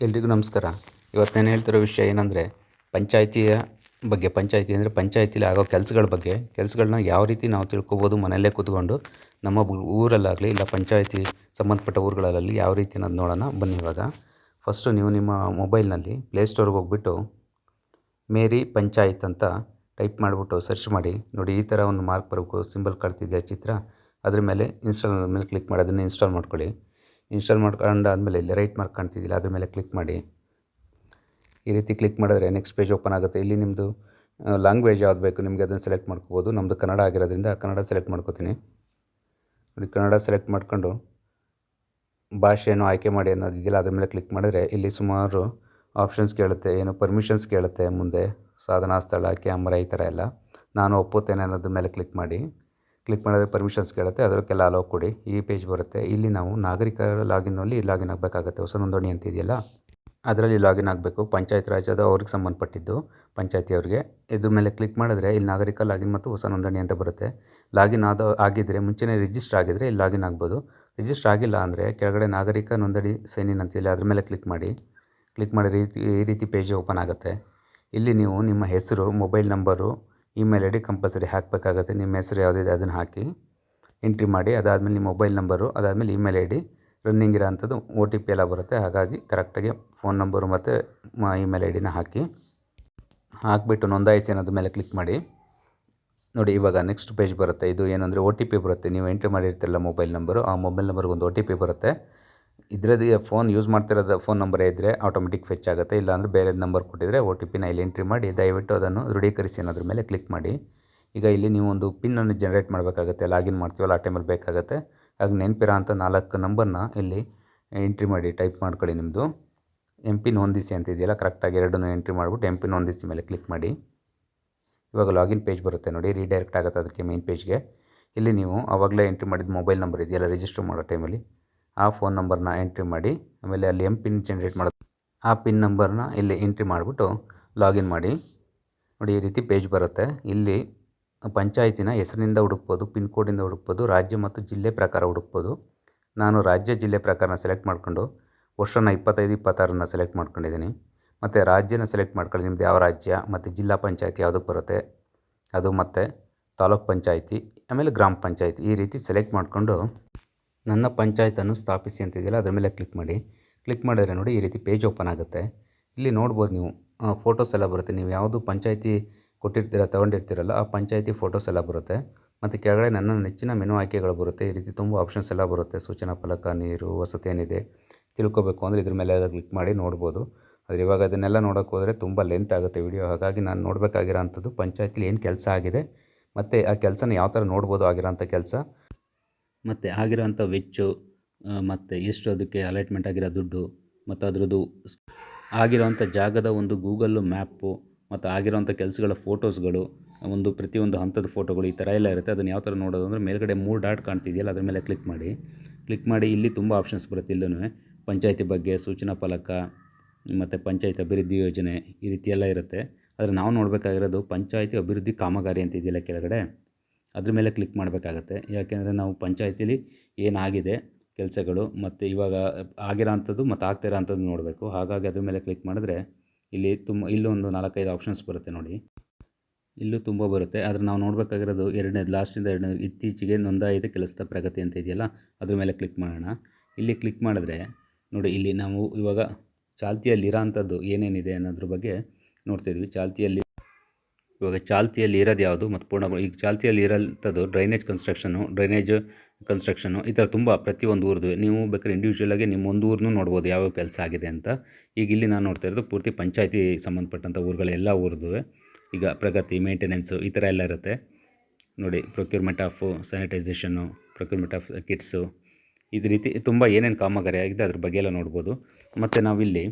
ಎಲ್ರಿಗೂ ನಮಸ್ಕಾರ. ಇವತ್ತು ನಾನು ಹೇಳ್ತಿರೋ ವಿಷಯ ಏನಂದರೆ ಪಂಚಾಯಿತಿಯ ಬಗ್ಗೆ. ಪಂಚಾಯಿತಿ ಅಂದರೆ ಪಂಚಾಯಿತಿಲಿ ಆಗೋ ಕೆಲಸಗಳ ಬಗ್ಗೆ. ಕೆಲಸಗಳನ್ನ ಯಾವ ರೀತಿ ನಾವು ತಿಳ್ಕೊಬೋದು ಮನೆಯಲ್ಲೇ ಕೂತ್ಕೊಂಡು, ನಮ್ಮ ಊರಲ್ಲಾಗಲಿ ಇಲ್ಲ ಪಂಚಾಯಿತಿ ಸಂಬಂಧಪಟ್ಟ ಊರುಗಳಲ್ಲಾಗಲಿ ಯಾವ ರೀತಿ ಅನ್ನೋದು ನೋಡೋಣ ಬನ್ನಿ. ಇವಾಗ ಫಸ್ಟು ನೀವು ನಿಮ್ಮ ಮೊಬೈಲ್ನಲ್ಲಿ ಪ್ಲೇಸ್ಟೋರ್ಗೆ ಹೋಗ್ಬಿಟ್ಟು ಮೇರಿ ಪಂಚಾಯತ್ ಅಂತ ಟೈಪ್ ಮಾಡಿಬಿಟ್ಟು ಸರ್ಚ್ ಮಾಡಿ. ನೋಡಿ, ಈ ಥರ ಒಂದು ಮಾರ್ಕ್ ಬರಬೇಕು, ಸಿಂಬಲ್ ಕಾಣ್ತಿದೆ ಚಿತ್ರ. ಅದ್ರ ಮೇಲೆ ಇನ್ಸ್ಟಾಲ್ ಮೇಲೆ ಕ್ಲಿಕ್ ಮಾಡಿ ಅದನ್ನು ಇನ್ಸ್ಟಾಲ್ ಮಾಡ್ಕೊಳ್ಳಿ. ಇನ್ಸ್ಟಾಲ್ ಮಾಡ್ಕೊಂಡಾದಮೇಲೆ ಇಲ್ಲಿ ರೈಟ್ ಮಾರ್ಕ್ ಕಾಣ್ತಿದ್ದಿಲ್ಲ, ಅದ್ರ ಮೇಲೆ ಕ್ಲಿಕ್ ಮಾಡಿ. ಈ ರೀತಿ ಕ್ಲಿಕ್ ಮಾಡಿದ್ರೆ ನೆಕ್ಸ್ಟ್ ಪೇಜ್ ಓಪನ್ ಆಗುತ್ತೆ. ಇಲ್ಲಿ ನಿಮ್ಮದು ಲ್ಯಾಂಗ್ವೇಜ್ ಯಾವ್ದು ಬೇಕು ನಿಮಗೆ ಅದನ್ನು ಸೆಲೆಕ್ಟ್ ಮಾಡ್ಕೋಬೋದು. ನಮ್ಮದು ಕನ್ನಡ ಆಗಿರೋದ್ರಿಂದ ಕನ್ನಡ ಸೆಲೆಕ್ಟ್ ಮಾಡ್ಕೋತೀನಿ. ನೋಡಿ, ಕನ್ನಡ ಸೆಲೆಕ್ಟ್ ಮಾಡ್ಕೊಂಡು ಭಾಷೆಯನ್ನು ಆಯ್ಕೆ ಮಾಡಿ ಅನ್ನೋದಿದೆಯಲ್ಲ, ಅದ್ರ ಮೇಲೆ ಕ್ಲಿಕ್ ಮಾಡಿದ್ರೆ ಇಲ್ಲಿ ಸುಮಾರು ಆಪ್ಷನ್ಸ್ ಕೇಳುತ್ತೆ. ಏನು ಪರ್ಮಿಷನ್ಸ್ ಕೇಳುತ್ತೆ, ಮುಂದೆ ಸಾಧನ ಸ್ಥಳ, ಕ್ಯಾಮ್ರಾ, ಈ ಥರ ಎಲ್ಲ. ನಾನು ಒಪ್ಪುತ್ತೇನೆ ಅನ್ನೋದ್ರ ಮೇಲೆ ಕ್ಲಿಕ್ ಮಾಡಿದ್ರೆ ಪರ್ಮಿಷನ್ಸ್ ಕೇಳುತ್ತೆ. ಅದಕ್ಕೆಲ್ಲ ಅಲೋ ಕೊಡಿ. ಈ ಪೇಜ್ ಬರುತ್ತೆ. ಇಲ್ಲಿ ನಾವು ನಾಗರಿಕರ ಲಾಗಿನ್ನಲ್ಲಿ ಲಾಗಿನ್ ಆಗಬೇಕಾಗತ್ತೆ. ಹೊಸ ನೋಂದಣಿ ಅಂತಿದೆಯಲ್ಲ, ಅದರಲ್ಲಿ ಲಾಗಿನ್ ಆಗಬೇಕು. ಪಂಚಾಯತ್ ರಾಜ್ ಅದು ಅವ್ರಿಗೆ ಸಂಬಂಧಪಟ್ಟಿದ್ದು, ಪಂಚಾಯತಿಯವ್ರಿಗೆ. ಇದ್ರ ಮೇಲೆ ಕ್ಲಿಕ್ ಮಾಡಿದ್ರೆ ಇಲ್ಲಿ ನಾಗರಿಕ ಲಾಗಿನ್ ಮತ್ತು ಹೊಸ ನೋಂದಣಿ ಅಂತ ಬರುತ್ತೆ. ಲಾಗಿನ್ ಆಗಿದ್ದರೆ, ಮುಂಚೆನೇ ರಿಜಿಸ್ಟರ್ ಆಗಿದ್ದರೆ ಇಲ್ಲಿ ಲಾಗಿನ್ ಆಗ್ಬೋದು. ರಿಜಿಸ್ಟರ್ ಆಗಿಲ್ಲ ಅಂದರೆ ಕೆಳಗಡೆ ನಾಗರಿಕ ನೋಂದಣಿ ಸೈನ್ ಇನ್ ಅಂತಿಲ್ಲ, ಅದ್ರ ಮೇಲೆ ಕ್ಲಿಕ್ ಮಾಡಿ ಈ ರೀತಿ ಪೇಜ್ ಓಪನ್ ಆಗುತ್ತೆ. ಇಲ್ಲಿ ನೀವು ನಿಮ್ಮ ಹೆಸರು, mobile number, email I D compulsory ಹಾಕಬೇಕಾಗತ್ತೆ. ನಿಮ್ಮ ಹೆಸರು ಯಾವುದಿದೆ ಅದನ್ನು ಹಾಕಿ ಎಂಟ್ರಿ ಮಾಡಿ. ಅದಾದಮೇಲೆ ನಿಮ್ಮ ಮೊಬೈಲ್ ನಂಬರು, ಅದಾದಮೇಲೆ ಇಮೇಲ್ ಐ ಡಿ, ರನ್ನಿಂಗ್ ಇರೋ ಅಂಥದ್ದು OTP ಎಲ್ಲ ಬರುತ್ತೆ. ಹಾಗಾಗಿ ಕರೆಕ್ಟಾಗಿ ಫೋನ್ ನಂಬರು ಮತ್ತು ಇಮೇಲ್ ಐ ಡಿನ ಹಾಕಿಬಿಟ್ಟು ನೋಂದಾಯಿಸಿ ಅನ್ನೋದ್ರ ಮೇಲೆ ಕ್ಲಿಕ್ ಮಾಡಿ. ನೋಡಿ, ಇವಾಗ ನೆಕ್ಸ್ಟ್ ಪೇಜ್ ಬರುತ್ತೆ. ಇದು ಏನಂದರೆ OTP ಬರುತ್ತೆ. ನೀವು ಎಂಟ್ರಿ ಮಾಡಿರ್ತಿರಲ್ಲ ಮೊಬೈಲ್ ನಂಬರು, ಆ ಮೊಬೈಲ್ ನಂಬರ್ಗೆ ಒಂದು OTP ಬರುತ್ತೆ. ಇದರದ್ದು ಫೋನ್ ಯೂಸ್ ಮಾಡ್ತಿರೋದು ಫೋನ್ ನಂಬರೇ ಇದ್ದರೆ ಆಟೋಮೆಟಿಕ್ ಫೆಚ್ ಆಗುತ್ತೆ. ಇಲ್ಲಾಂದರೆ ಬೇರೆ ನಂಬರ್ ಕೊಟ್ಟಿದ್ರೆ OTPನ ಇಲ್ಲಿ ಎಂಟ್ರಿ ಮಾಡಿ ದಯವಿಟ್ಟು ಅದನ್ನು ದೃಢೀಕರಿಸಿ ಅನ್ನೋದ್ರ ಮೇಲೆ ಕ್ಲಿಕ್ ಮಾಡಿ. ಈಗ ಇಲ್ಲಿ ನೀವು ಒಂದು ಪಿನ್ನನ್ನು ಜನ್ರೇಟ್ ಮಾಡಬೇಕಾಗುತ್ತೆ. ಲಾಗಿನ್ ಮಾಡ್ತೀವಲ್ಲ ಆ ಟೈಮಲ್ಲಿ ಬೇಕಾಗುತ್ತೆ. ಆಗ ನೆನಪಿರೋ ಅಂಥ 4 ನಂಬರ್ನ ಇಲ್ಲಿ ಎಂಟ್ರಿ ಮಾಡಿ ಟೈಪ್ ಮಾಡ್ಕೊಳ್ಳಿ. ನಿಮ್ಮದು MPIN ಹೊಂದಿಸಿ ಅಂತಿದೆಯಲ್ಲ, ಕರೆಕ್ಟಾಗಿ ಎರಡನ್ನೂ ಎಂಟ್ರಿ ಮಾಡಿಬಿಟ್ಟು MPIN ಹೊಂದಿಸಿ ಮೇಲೆ ಕ್ಲಿಕ್ ಮಾಡಿ. ಇವಾಗ ಲಾಗಿನ್ ಪೇಜ್ ಬರುತ್ತೆ ನೋಡಿ, ರೀಡೈರೆಕ್ಟ್ ಆಗುತ್ತೆ ಅದಕ್ಕೆ ಮೇನ್ ಪೇಜ್ಗೆ. ಇಲ್ಲಿ ನೀವು ಆವಾಗಲೇ ಎಂಟ್ರಿ ಮಾಡಿದ ಮೊಬೈಲ್ ನಂಬರ್ ಇದೆಯಲ್ಲ ರಿಜಿಸ್ಟರ್ ಮಾಡೋ ಟೈಮಲ್ಲಿ, ಆ ಫೋನ್ ನಂಬರ್ನ ಎಂಟ್ರಿ ಮಾಡಿ. ಆಮೇಲೆ ಅಲ್ಲಿ MPIN ಜನ್ರೇಟ್ ಮಾಡೋದು, ಆ ಪಿನ್ ನಂಬರ್ನ ಇಲ್ಲಿ ಎಂಟ್ರಿ ಮಾಡಿಬಿಟ್ಟು ಲಾಗಿನ್ ಮಾಡಿ. ನೋಡಿ, ಈ ರೀತಿ ಪೇಜ್ ಬರುತ್ತೆ. ಇಲ್ಲಿ ಪಂಚಾಯತಿನ ಹೆಸರಿನಿಂದ ಹುಡುಕ್ಬೋದು, ಪಿನ್ ಕೋಡಿಂದ ಹುಡುಕ್ಬೋದು, ರಾಜ್ಯ ಮತ್ತು ಜಿಲ್ಲೆ ಪ್ರಕಾರ ಹುಡುಕ್ಬೋದು. ನಾನು ರಾಜ್ಯ ಜಿಲ್ಲೆ ಪ್ರಕಾರನ ಸೆಲೆಕ್ಟ್ ಮಾಡಿಕೊಂಡು ವರ್ಷನ 25-26 ಸೆಲೆಕ್ಟ್ ಮಾಡ್ಕೊಂಡಿದ್ದೀನಿ. ಮತ್ತು ರಾಜ್ಯನ ಸೆಲೆಕ್ಟ್ ಮಾಡ್ಕೊಳ್ಳಿ, ನಿಮ್ಮದು ಯಾವ ರಾಜ್ಯ, ಮತ್ತು ಜಿಲ್ಲಾ ಪಂಚಾಯತಿ ಯಾವುದಕ್ಕೆ ಬರುತ್ತೆ ಅದು, ಮತ್ತು ತಾಲೂಕ್ ಪಂಚಾಯತಿ, ಆಮೇಲೆ ಗ್ರಾಮ ಪಂಚಾಯತಿ. ಈ ರೀತಿ ಸೆಲೆಕ್ಟ್ ಮಾಡಿಕೊಂಡು ನನ್ನ ಪಂಚಾಯತನ್ನು ಸ್ಥಾಪಿಸಿ ಅಂತಿದೆಯಲ್ಲ ಅದ್ರ ಮೇಲೆ ಕ್ಲಿಕ್ ಮಾಡಿ. ಕ್ಲಿಕ್ ಮಾಡಿದ್ರೆ ನೋಡಿ, ಈ ರೀತಿ ಪೇಜ್ ಓಪನ್ ಆಗುತ್ತೆ. ಇಲ್ಲಿ ನೋಡ್ಬೋದು ನೀವು ಫೋಟೋಸ್ ಎಲ್ಲ ಬರುತ್ತೆ. ನೀವು ಯಾವುದು ಪಂಚಾಯತಿ ತೊಗೊಂಡಿರ್ತೀರಲ್ಲ ಆ ಪಂಚಾಯತಿ ಫೋಟೋಸ್ ಎಲ್ಲ ಬರುತ್ತೆ. ಮತ್ತು ಕೆಳಗಡೆ ನನ್ನ ನೆಚ್ಚಿನ ಮೆನು ಆಯ್ಕೆಗಳು ಬರುತ್ತೆ. ಈ ರೀತಿ ತುಂಬ ಆಪ್ಷನ್ಸ್ ಎಲ್ಲ ಬರುತ್ತೆ. ಸೂಚನಾ ಫಲಕ, ನೀರು, ವಸತಿ ಏನಿದೆ ತಿಳ್ಕೊಬೇಕು ಅಂದರೆ ಇದ್ರ ಮೇಲೆ ಎಲ್ಲ ಕ್ಲಿಕ್ ಮಾಡಿ ನೋಡ್ಬೋದು. ಆದರೆ ಇವಾಗ ಅದನ್ನೆಲ್ಲ ನೋಡೋಕೆ ಹೋದರೆ ತುಂಬ ಲೆಂತ್ ಆಗುತ್ತೆ ವಿಡಿಯೋ. ಹಾಗಾಗಿ ನಾನು ನೋಡಬೇಕಾಗಿರೋ ಅಂಥದ್ದು ಪಂಚಾಯತಿಲಿ ಏನು ಕೆಲಸ ಆಗಿದೆ ಮತ್ತು ಆ ಕೆಲಸನ ಯಾವ ಥರ ನೋಡ್ಬೋದು, ಆಗಿರೋಂಥ ಕೆಲಸ ಮತ್ತು ಆಗಿರೋಂಥ ವೆಚ್ಚು, ಮತ್ತು ಎಷ್ಟು ಅದಕ್ಕೆ ಅಲೈಟ್ಮೆಂಟ್ ಆಗಿರೋ ದುಡ್ಡು, ಮತ್ತು ಅದರದ್ದು ಆಗಿರೋಂಥ ಜಾಗದ ಒಂದು ಗೂಗಲ್ಲು ಮ್ಯಾಪು, ಮತ್ತು ಆಗಿರೋಂಥ ಕೆಲಸಗಳ ಫೋಟೋಸ್ಗಳು, ಪ್ರತಿಯೊಂದು ಹಂತದ ಫೋಟೋಗಳು, ಈ ಥರ ಎಲ್ಲ ಇರುತ್ತೆ. ಅದನ್ನು ಯಾವ ಥರ ನೋಡೋದು ಅಂದರೆ ಮೇಲ್ಗಡೆ 3 ಡಾಟ್ ಕಾಣ್ತಿದೆಯಲ್ಲ ಅದ್ರ ಮೇಲೆ ಕ್ಲಿಕ್ ಮಾಡಿ. ಇಲ್ಲಿ ತುಂಬ ಆಪ್ಷನ್ಸ್ ಬರುತ್ತೆ. ಇಲ್ಲೂ ಪಂಚಾಯತಿ ಬಗ್ಗೆ, ಸೂಚನಾ ಫಲಕ, ಮತ್ತು ಪಂಚಾಯತ್ ಅಭಿವೃದ್ಧಿ ಯೋಜನೆ, ಈ ರೀತಿ ಎಲ್ಲ ಇರುತ್ತೆ. ಆದರೆ ನಾವು ನೋಡಬೇಕಾಗಿರೋದು ಪಂಚಾಯತಿ ಅಭಿವೃದ್ಧಿ ಕಾಮಗಾರಿ ಅಂತ ಇದೆಯಲ್ಲ ಕೆಳಗಡೆ, ಅದ್ರ ಮೇಲೆ ಕ್ಲಿಕ್ ಮಾಡಬೇಕಾಗತ್ತೆ. ಯಾಕೆಂದರೆ ನಾವು ಪಂಚಾಯತಿಲಿ ಏನಾಗಿದೆ ಕೆಲಸಗಳು, ಮತ್ತು ಇವಾಗ ಆಗಿರೋ ಅಂಥದ್ದು ಮತ್ತು ಆಗ್ತಿರೋ ಅಂಥದ್ದು ನೋಡಬೇಕು. ಹಾಗಾಗಿ ಅದ್ರ ಮೇಲೆ ಕ್ಲಿಕ್ ಮಾಡಿದ್ರೆ ಇಲ್ಲೊಂದು 4-5 ಆಪ್ಷನ್ಸ್ ಬರುತ್ತೆ ನೋಡಿ. ಇಲ್ಲೂ ತುಂಬ ಬರುತ್ತೆ. ಆದರೆ ನಾವು ನೋಡಬೇಕಾಗಿರೋದು ಲಾಸ್ಟಿಂದ ಎರಡನೇದು, ಇತ್ತೀಚೆಗೆ ನೋಂದಾಯಿತ ಕೆಲಸದ ಪ್ರಗತಿ ಅಂತ ಇದೆಯಲ್ಲ ಅದ್ರ ಮೇಲೆ ಕ್ಲಿಕ್ ಮಾಡೋಣ. ಇಲ್ಲಿ ಕ್ಲಿಕ್ ಮಾಡಿದ್ರೆ ನೋಡಿ, ಇಲ್ಲಿ ನಾವು ಇವಾಗ ಚಾಲ್ತಿಯಲ್ಲಿರೋ ಅಂಥದ್ದು ಏನೇನಿದೆ ಅನ್ನೋದ್ರ ಬಗ್ಗೆ ನೋಡ್ತಿದ್ವಿ. ಚಾಲ್ತಿಯಲ್ಲಿ ಇರೋದು ಯಾವುದು ಮತ್ತು ಈಗ ಚಾಲ್ತಿಯಲ್ಲಿ ಇರೋಂಥದ್ದು ಡ್ರೈನೇಜ್ ಕನ್ಸ್ಟ್ರಕ್ಷನು, ಈ ಥರ ತುಂಬ ಪ್ರತಿಯೊಂದು ಊರದ್ದು ನೀವು ಬೇಕಾದ್ರೆ ಇಂಡಿವಿಜುವಲಾಗಿ ನಿಮ್ಮ ಒಂದು ಊರನ್ನೂ ನೋಡ್ಬೋದು ಯಾವ್ಯಾವ ಕೆಲಸ ಆಗಿದೆ ಅಂತ. ಈಗ ಇಲ್ಲಿ ನಾನು ನೋಡ್ತಾ ಇರೋದು ಪೂರ್ತಿ ಪಂಚಾಯತಿ ಸಂಬಂಧಪಟ್ಟಂಥ ಊರುಗಳೆಲ್ಲ ಊರದ್ದು. ಈಗ ಪ್ರಗತಿ, ಮೇಂಟೆನೆನ್ಸು, ಈ ಥರ ಎಲ್ಲ ಇರುತ್ತೆ ನೋಡಿ. ಪ್ರೊಕ್ಯೂರ್ಮೆಂಟ್ ಆಫ್ ಸ್ಯಾನಿಟೈಸೇಷನ್ನು, ಪ್ರೊಕ್ಯೂರ್ಮೆಂಟ್ ಆಫ್ ಕಿಟ್ಸು, ಇದೇ ರೀತಿ ತುಂಬ ಏನೇನು ಕಾಮಗಾರಿ ಆಗಿದೆ ಅದ್ರ ಬಗ್ಗೆ ಎಲ್ಲ ನೋಡ್ಬೋದು. ಮತ್ತು ನಾವಿಲ್ಲಿ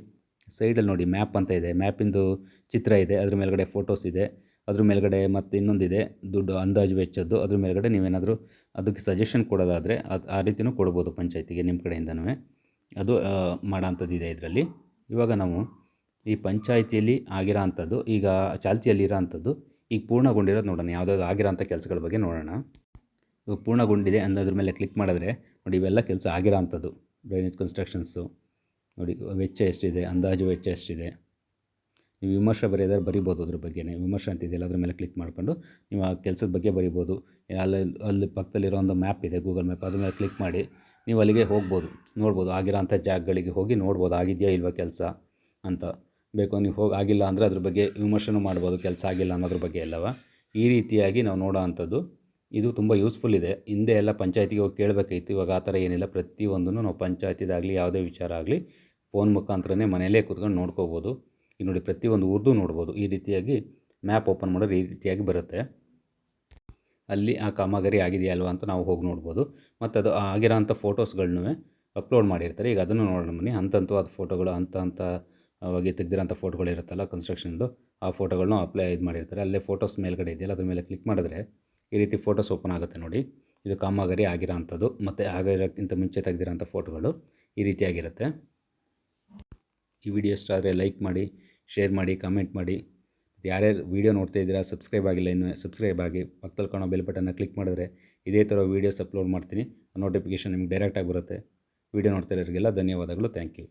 ಸೈಡಲ್ಲಿ ನೋಡಿ ಮ್ಯಾಪ್ ಅಂತ ಇದೆ, ಮ್ಯಾಪಿಂದು ಚಿತ್ರ ಇದೆ, ಅದ್ರ ಮೇಲ್ಗಡೆ ಫೋಟೋಸ್ ಇದೆ, ಅದ್ರ ಮೇಲ್ಗಡೆ ಮತ್ತು ಇನ್ನೊಂದಿದೆ ದುಡ್ಡು ಅಂದಾಜು ವೆಚ್ಚದ್ದು. ಅದ್ರ ಮೇಲ್ಗಡೆ ನೀವೇನಾದರೂ ಅದಕ್ಕೆ ಸಜೆಷನ್ ಕೊಡೋದಾದರೆ ಆ ರೀತಿಯೂ ಕೊಡ್ಬೋದು ಪಂಚಾಯತಿಗೆ ನಿಮ್ಮ ಕಡೆಯಿಂದನೂ. ಅದು ಮಾಡೋಂಥದ್ದು ಇದೆ ಇದರಲ್ಲಿ. ಇವಾಗ ನಾವು ಈ ಪಂಚಾಯತಿಯಲ್ಲಿ ಆಗಿರೋ ಅಂಥದ್ದು, ಈಗ ಚಾಲ್ತಿಯಲ್ಲಿರೋ ಅಂಥದ್ದು ಈಗ ಪೂರ್ಣಗೊಂಡಿರೋದು ನೋಡೋಣ. ಯಾವುದಾದ್ರು ಆಗಿರೋಂಥ ಕೆಲಸಗಳ ಬಗ್ಗೆ ನೋಡೋಣ. ಇವಾಗ ಪೂರ್ಣಗೊಂಡಿದೆ ಅನ್ನೋದ್ರ ಮೇಲೆ ಕ್ಲಿಕ್ ಮಾಡಿದ್ರೆ ನೋಡಿ, ಇವೆಲ್ಲ ಕೆಲಸ ಆಗಿರೋ ಅಂಥದ್ದು ಡ್ರೈನೇಜ್ ಕನ್ಸ್ಟ್ರಕ್ಷನ್ಸು, ನೋಡಿ ವೆಚ್ಚ ಎಷ್ಟಿದೆ, ಅಂದಾಜು ವೆಚ್ಚ ಎಷ್ಟಿದೆ. ನೀವು ವಿಮರ್ಶೆ ಬರೆಯೋದಾದ್ರೆ ಬರಿಬೋದು ಅದ್ರ ಬಗ್ಗೆನೇ. ವಿಮರ್ಶೆ ಅಂತಿದೆಯಲ್ಲ ಅದ್ರ ಮೇಲೆ ಕ್ಲಿಕ್ ಮಾಡಿಕೊಂಡು ನೀವು ಆ ಕೆಲಸದ ಬಗ್ಗೆ ಬರಿಬೋದು. ಅಲ್ಲಿ ಪಕ್ಕದಲ್ಲಿರೋ ಒಂದು ಮ್ಯಾಪ್ ಇದೆ, ಗೂಗಲ್ ಮ್ಯಾಪ್, ಅದ್ರ ಮೇಲೆ ಕ್ಲಿಕ್ ಮಾಡಿ ನೀವು ಅಲ್ಲಿಗೆ ಹೋಗ್ಬೋದು, ನೋಡ್ಬೋದು. ಆಗಿರೋಂಥ ಜಾಗಗಳಿಗೆ ಹೋಗಿ ನೋಡ್ಬೋದು ಆಗಿದೆಯಾ ಇಲ್ವಾ ಕೆಲಸ ಅಂತ. ಬೇಕು ನೀವು ಆಗಿಲ್ಲ ಅಂದರೆ ಅದ್ರ ಬಗ್ಗೆ ವಿಮರ್ಶೆನೂ ಮಾಡ್ಬೋದು, ಕೆಲಸ ಆಗಿಲ್ಲ ಅನ್ನೋದ್ರ ಬಗ್ಗೆ ಎಲ್ಲವ. ಈ ರೀತಿಯಾಗಿ ನಾವು ನೋಡೋ ಅಂಥದ್ದು ಇದು ತುಂಬ ಯೂಸ್ಫುಲ್ ಇದೆ. ಹಿಂದೆ ಎಲ್ಲ ಪಂಚಾಯತಿಗೆ ಹೋಗಿ ಕೇಳಬೇಕಾಗಿತ್ತು, ಇವಾಗ ಆ ಥರ ಏನಿಲ್ಲ. ಪ್ರತಿಯೊಂದನ್ನು ನಾವು ಪಂಚಾಯತಿದಾಗಲಿ ಯಾವುದೇ ವಿಚಾರ ಆಗಲಿ ಫೋನ್ ಮುಖಾಂತರನೇ ಮನೆಯಲ್ಲೇ ಕೂತ್ಕೊಂಡು ನೋಡ್ಕೋಬೋದು. ಈಗ ನೋಡಿ ಪ್ರತಿಯೊಂದು ಊರದ್ದು ನೋಡ್ಬೋದು. ಈ ರೀತಿಯಾಗಿ ಮ್ಯಾಪ್ ಓಪನ್ ಮಾಡಿದ್ರೆ ಈ ರೀತಿಯಾಗಿ ಬರುತ್ತೆ. ಅಲ್ಲಿ ಆ ಕಾಮಗಾರಿ ಆಗಿದೆಯಾ ಅಲ್ವಾ ಅಂತ ನಾವು ಹೋಗಿ ನೋಡ್ಬೋದು. ಮತ್ತು ಅದು ಆಗಿರೋಂಥ ಫೋಟೋಸ್ಗಳನ್ನೂ ಅಪ್ಲೋಡ್ ಮಾಡಿರ್ತಾರೆ. ಈಗ ಅದನ್ನು ನೋಡೋಣ ಬನ್ನಿ. ಹಂತವಾದ ಫೋಟೋಗಳು ಹಂತವಾಗಿ ತೆಗೆದಿರೋಂಥ ಫೋಟೋಗಳಿರುತ್ತಲ್ಲ ಕನ್ಸ್ಟ್ರಕ್ಷನ್ದು, ಆ ಫೋಟೋಗಳನ್ನೂ ಇದು ಮಾಡಿರ್ತಾರೆ. ಅಲ್ಲೇ ಫೋಟೋಸ್ ಮೇಲ್ಗಡೆ ಇದೆಯಲ್ಲ ಅದ್ರ ಮೇಲೆ ಕ್ಲಿಕ್ ಮಾಡಿದ್ರೆ ಈ ರೀತಿ ಫೋಟೋಸ್ ಓಪನ್ ಆಗುತ್ತೆ ನೋಡಿ. ಇದು ಕಾಮಗಾರಿ ಆಗಿರೋ ಅಂಥದ್ದು ಮತ್ತು ಆಗಿರೋಕ್ಕಿಂತ ಮುಂಚೆ ತೆಗೆದಿರೋಂಥ ಫೋಟೋಗಳು ಈ ರೀತಿಯಾಗಿರುತ್ತೆ. ಈ ವಿಡಿಯೋ ಇಷ್ಟ ಆದರೆ ಲೈಕ್ ಮಾಡಿ, ಶೇರ್ ಮಾಡಿ, ಕಮೆಂಟ್ ಮಾಡಿ. ಯಾರ್ಯಾರು ವೀಡಿಯೋ ನೋಡ್ತಾ ಇದ್ದೀರಾ ಸಬ್ಸ್ಕ್ರೈಬ್ ಆಗಿಲ್ಲ ಇನ್ನೂ ಸಬ್ಸ್ಕ್ರೈಬ್ ಆಗಿ, ಪಕ್ಕದಲ್ಲಿ ಕಾಣೋ ಬೆಲ್ ಬಟನ್ನ ಕ್ಲಿಕ್ ಮಾಡಿದ್ರೆ ಇದೇ ಥರ ವೀಡಿಯೋಸ್ ಅಪ್ಲೋಡ್ ಮಾಡ್ತೀನಿ, ನೋಟಿಫಿಕೇಷನ್ ನಿಮ್ಗೆ ಡೈರೆಕ್ಟಾಗಿ ಬರುತ್ತೆ. ವೀಡಿಯೋ ನೋಡ್ತಾ ಇರೋರಿಗೆಲ್ಲ ಧನ್ಯವಾದಗಳು. Thank you.